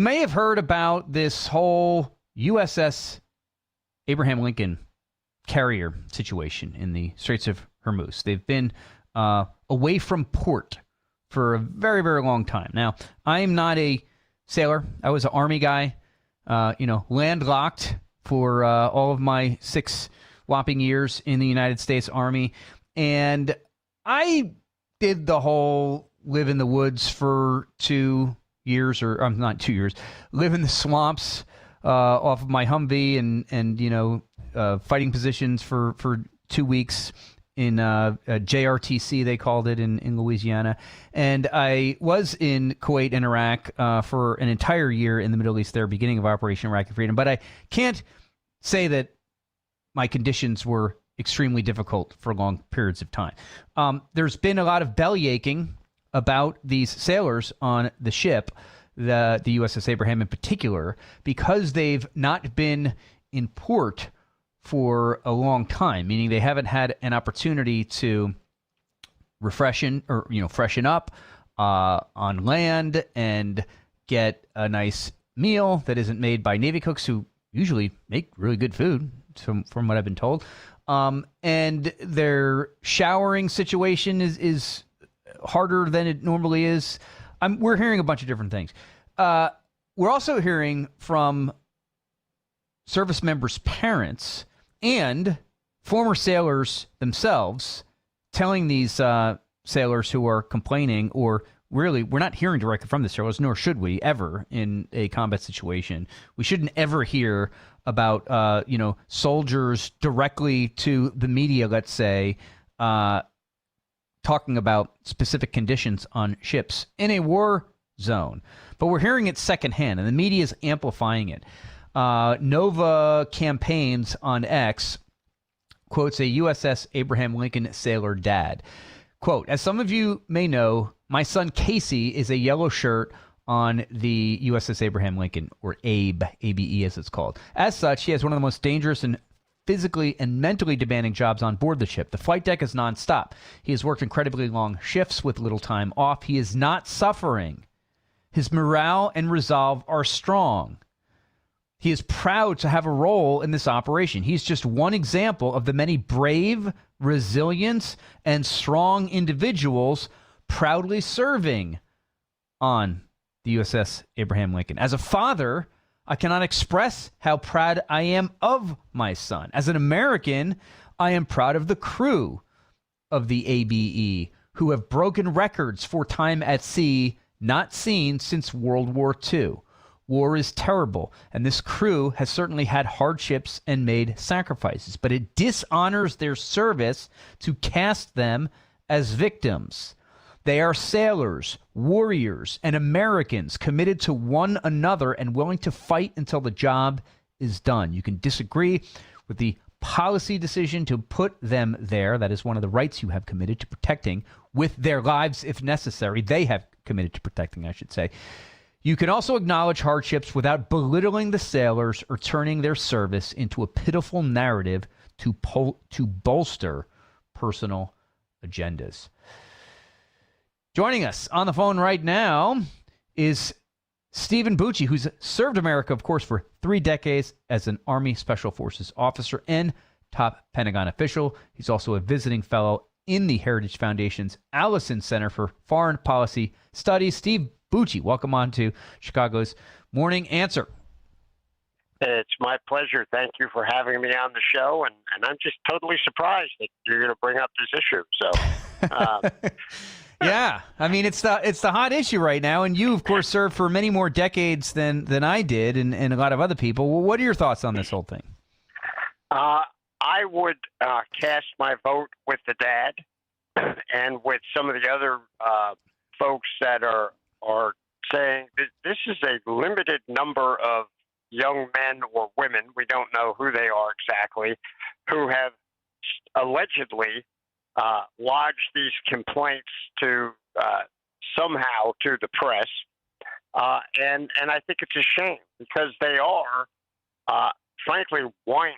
You may have heard about this whole USS Abraham Lincoln carrier situation in the Straits of Hormuz. They've been away from port for a very, very long time. Now, I am not a sailor. I was an Army guy, landlocked for all of my 6 whopping years in the United States Army. And I did the whole live in the woods for 2 years, or not 2 years, live in the swamps off of my Humvee and fighting positions for 2 weeks in JRTC, they called it in Louisiana. And I was in Kuwait and Iraq for an entire year in the Middle East there, beginning of Operation Iraqi Freedom. But I can't say that my conditions were extremely difficult for long periods of time. There's been a lot of belly aching about these sailors on the ship, the USS Abraham in particular, because they've not been in port for a long time, meaning they haven't had an opportunity to freshen up on land and get a nice meal that isn't made by Navy cooks who usually make really good food, from what I've been told. And their showering situation is harder than it normally is. We're hearing a bunch of different things. We're also hearing from service members' parents and former sailors themselves telling these sailors who are complaining, or really, we're not hearing directly from the sailors, nor should we ever in a combat situation. We shouldn't ever hear about, soldiers directly to the media, let's say, talking about specific conditions on ships in a war zone. But we're hearing it secondhand, and the media is amplifying it. Nova Campaigns on X quotes a USS Abraham Lincoln sailor dad. Quote, "As some of you may know, my son Casey is a yellow shirt on the USS Abraham Lincoln, or ABE, ABE as it's called. As such, he has one of the most dangerous and physically and mentally demanding jobs on board the ship. The flight deck is nonstop. He has worked incredibly long shifts with little time off. He is not suffering. His morale and resolve are strong. He is proud to have a role in this operation. He's just one example of the many brave, resilient, and strong individuals proudly serving on the USS Abraham Lincoln. As a father, I cannot express how proud I am of my son. As an American, I am proud of the crew of the ABE, who have broken records for time at sea not seen since World War II. War is terrible, and this crew has certainly had hardships and made sacrifices, but it dishonors their service to cast them as victims. They are sailors, warriors, and Americans committed to one another and willing to fight until the job is done. You can disagree with the policy decision to put them there. That is one of the rights you have committed to protecting with their lives if necessary. They have committed to protecting, I should say. You can also acknowledge hardships without belittling the sailors or turning their service into a pitiful narrative to bolster personal agendas. Joining us on the phone right now is Stephen Bucci, who's served America, of course, for 3 decades as an Army Special Forces officer and top Pentagon official. He's also a visiting fellow in the Heritage Foundation's Allison Center for Foreign Policy Studies. Steve Bucci, welcome on to Chicago's Morning Answer. It's my pleasure. Thank you for having me on the show, and I'm just totally surprised that you're going to bring up this issue. So, yeah, I mean it's the hot issue right now, and you, of course, served for many more decades than I did, and a lot of other people. Well, what are your thoughts on this whole thing? I would cast my vote with the dad, and with some of the other folks that are saying that this is a limited number of young men or women, we don't know who they are exactly, who have allegedly lodged these complaints to somehow to the press. And I think it's a shame because they are, frankly, whining.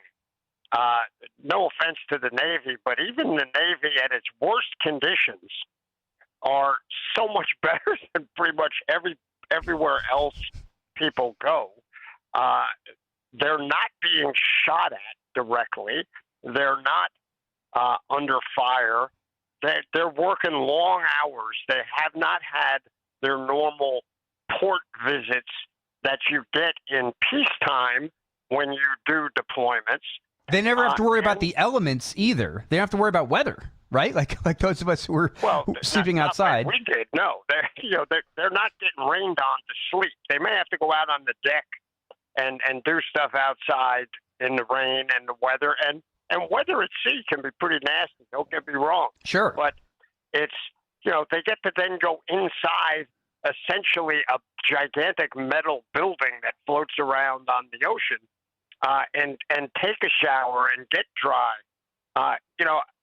No offense to the Navy, but even the Navy at its worst conditions are so much better than pretty much everywhere else people go. They're not being shot at directly. They're not under fire. They're working long hours. They have not had their normal port visits that you get in peacetime when you do deployments. They never have to worry about the elements either. They don't have to worry about weather, right? Like those of us who were sleeping outside. Like we did. No, they're not getting rained on to sleep. They may have to go out on the deck and do stuff outside in the rain and the weather. And weather at sea can be pretty nasty. Don't get me wrong. Sure. But it's, they get to then go inside essentially a gigantic metal building that floats around on the ocean and take a shower and get dry.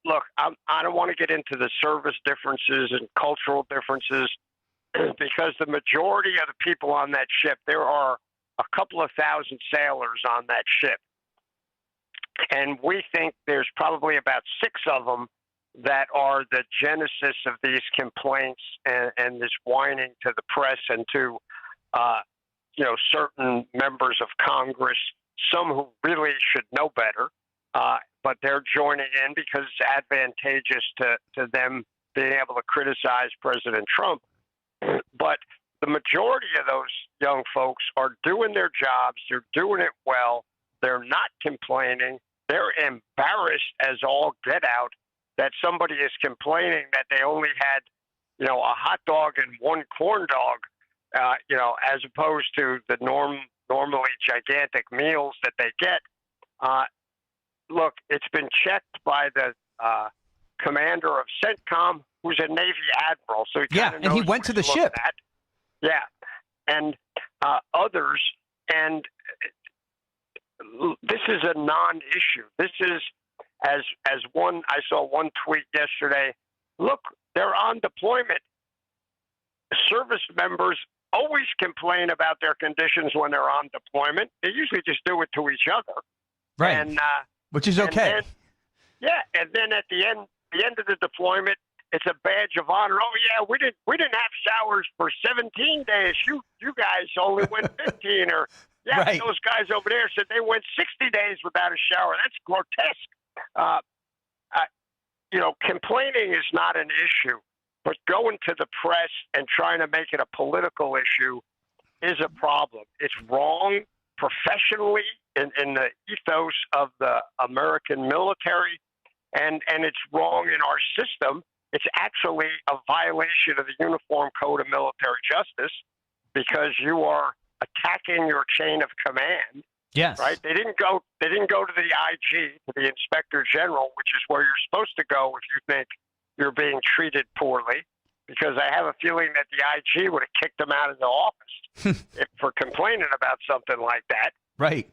Look, I don't want to get into the service differences and cultural differences because the majority of the people on that ship, there are a couple of thousand sailors on that ship. And we think there's probably about 6 of them that are the genesis of these complaints and this whining to the press and to, certain members of Congress, some who really should know better, but they're joining in because it's advantageous to them being able to criticize President Trump. But the majority of those young folks are doing their jobs. They're doing it well. They're not complaining. They're embarrassed as all get out that somebody is complaining that they only had, a hot dog and 1 corn dog, as opposed to the normally gigantic meals that they get. Look, it's been checked by the commander of CENTCOM, who's a Navy admiral. So and he went to the ship. At. Yeah, and others. And this is a non-issue. This is, as I saw one tweet yesterday, look, they're on deployment. Service members always complain about their conditions when they're on deployment. They usually just do it to each other. Right. And, which is okay. And then at the end of the deployment, it's a badge of honor. Oh yeah, we didn't have showers for 17 days. You guys only went 15, or right. Those guys over there said they went 60 days without a shower. That's grotesque. Complaining is not an issue, but going to the press and trying to make it a political issue is a problem. It's wrong professionally in the ethos of the American military, and it's wrong in our system. It's actually a violation of the Uniform Code of Military Justice because you are attacking your chain of command. Yes. Right? They didn't go to the IG, to the Inspector General, which is where you're supposed to go if you think you're being treated poorly, because I have a feeling that the IG would have kicked them out of the office for complaining about something like that. Right.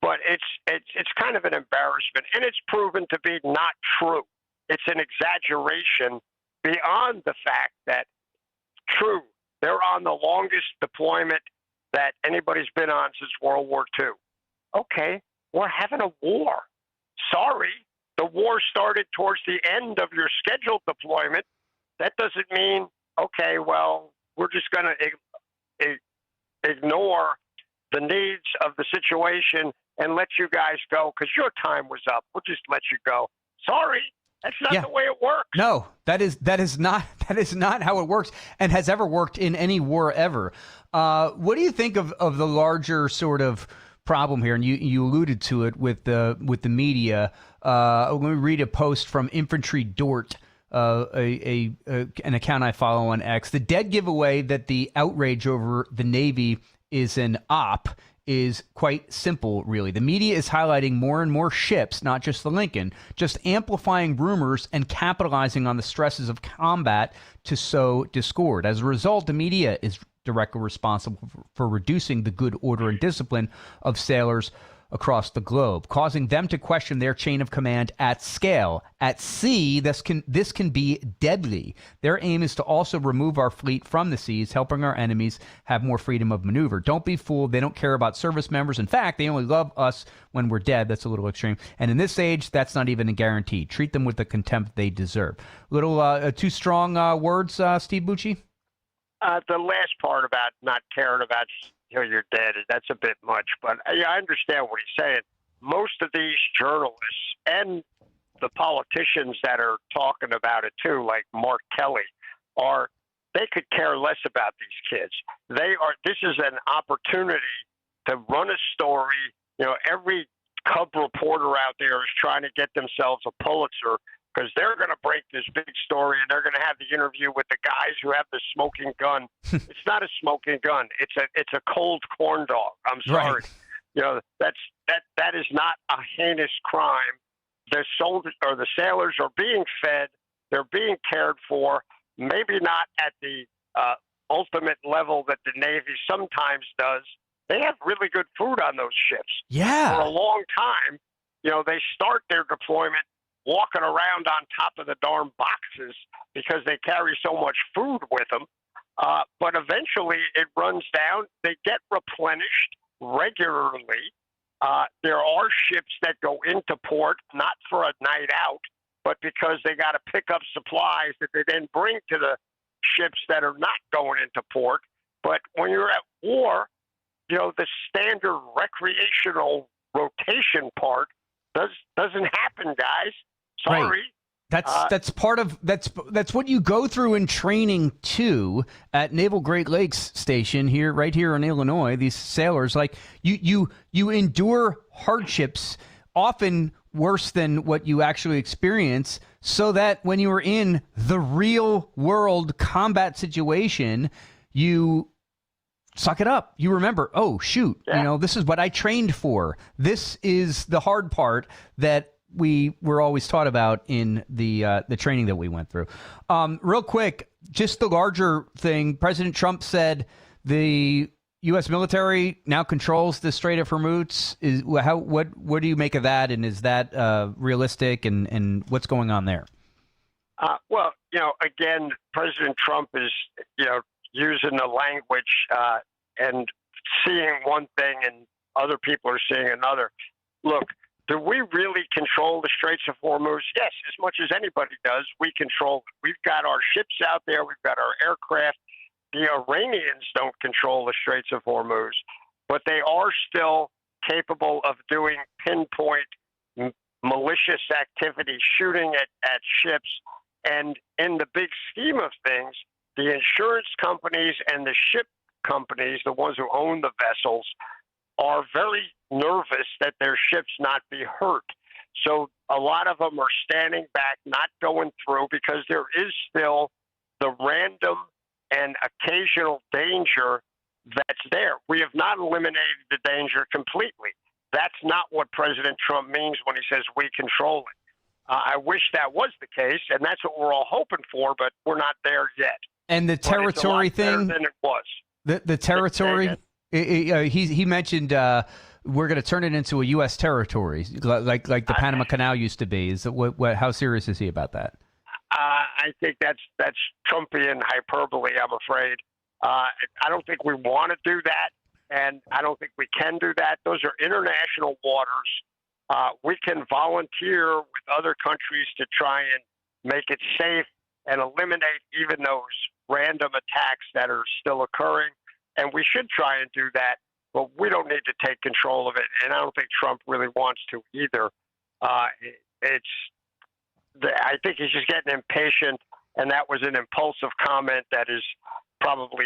But it's kind of an embarrassment, and it's proven to be not true. It's an exaggeration beyond the fact that, true, they're on the longest deployment that anybody's been on since World War II. Okay, we're having a war. Sorry, the war started towards the end of your scheduled deployment. That doesn't mean, okay, well, we're just going to ignore the needs of the situation and let you guys go because your time was up. We'll just let you go. Sorry. That's not the way it works. No, that is not how it works and has ever worked in any war ever. What do you think of the larger sort of problem here? And you alluded to it with the media. Let me read a post from Infantry Dort, an account I follow on X. The dead giveaway that the outrage over the Navy is an op is quite simple, really. The media is highlighting more and more ships, not just the Lincoln, just amplifying rumors and capitalizing on the stresses of combat to sow discord. As a result, the media is directly responsible for reducing the good order and discipline of sailors across the globe, causing them to question their chain of command at scale. At sea, this can be deadly. Their aim is to also remove our fleet from the seas, helping our enemies have more freedom of maneuver. Don't be fooled. They don't care about service members. In fact, they only love us when we're dead. That's a little extreme. And in this age, that's not even a guarantee. Treat them with the contempt they deserve. Little too strong words, Steve Bucci? The last part about not caring about your dead, that's a bit much. But I understand what he's saying. Most of these journalists and the politicians that are talking about it too, like Mark Kelly, they could care less about these kids. This is an opportunity to run a story. Every Cub reporter out there is trying to get themselves a Pulitzer because they're going to break this big story and they're going to have the interview with the guys who have the smoking gun. It's not a smoking gun. It's a cold corn dog. I'm sorry. Right. That is not a heinous crime. The soldiers or the sailors are being fed. They're being cared for. Maybe not at the ultimate level that the Navy sometimes does. They have really good food on those ships. Yeah. For a long time, they start their deployment walking around on top of the darn boxes because they carry so much food with them. But eventually it runs down. They get replenished regularly. There are ships that go into port, not for a night out, but because they got to pick up supplies that they then bring to the ships that are not going into port. But when you're at war, the standard recreational rotation part doesn't happen, guys. Sorry. Right. That's part of that's what you go through in training too at Naval Great Lakes Station right here in Illinois. These sailors, like you endure hardships, often worse than what you actually experience, so that when you are in the real world combat situation, you suck it up. You remember, oh shoot, this is what I trained for. This is the hard part that we were always taught about in the training that we went through. Real quick, just the larger thing. President Trump said the U.S. military now controls the Strait of Hormuz. What do you make of that? And is that realistic? And what's going on there? Well, again, President Trump is using the language and seeing one thing, and other people are seeing another. Look. Do we really control the Straits of Hormuz? Yes, as much as anybody does, we control it. We've got our ships out there. We've got our aircraft. The Iranians don't control the Straits of Hormuz, but they are still capable of doing pinpoint malicious activity, shooting at ships. And in the big scheme of things, the insurance companies and the ship companies, the ones who own the vessels, are very nervous that their ships not be hurt. So a lot of them are standing back, not going through, because there is still the random and occasional danger that's there. We have not eliminated the danger completely. That's not what President Trump means when he says we control it. I wish that was the case, and that's what we're all hoping for, but we're not there yet. And the territory thing, than it was. The territory. He mentioned we're going to turn it into a U.S. territory, like the Panama Canal used to be. Is what? How serious is he about that? I think that's Trumpian hyperbole, I'm afraid. I don't think we want to do that, and I don't think we can do that. Those are international waters. We can volunteer with other countries to try and make it safe and eliminate even those random attacks that are still occurring. And we should try and do that, but we don't need to take control of it. And I don't think Trump really wants to either. I think he's just getting impatient, and that was an impulsive comment that is probably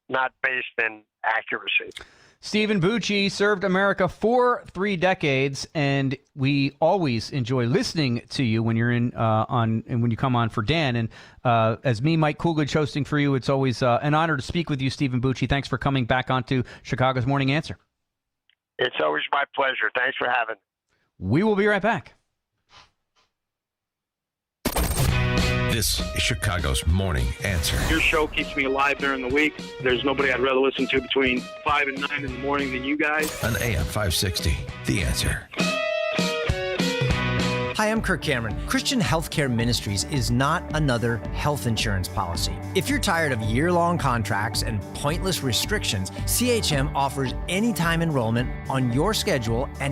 not based in accuracy. Stephen Bucci served America for 3 decades, and we always enjoy listening to you when you're and when you come on for Dan. And as me, Mike Coolidge, hosting for you, it's always an honor to speak with you, Stephen Bucci. Thanks for coming back onto Chicago's Morning Answer. It's always my pleasure. Thanks for having me. We will be right back. This is Chicago's Morning Answer. Your show keeps me alive during the week. There's nobody I'd rather listen to between 5 and 9 in the morning than you guys. On AM 560, The Answer. Hi, I'm Kirk Cameron. Christian Healthcare Ministries is not another health insurance policy. If you're tired of year-long contracts and pointless restrictions, CHM offers anytime enrollment on your schedule and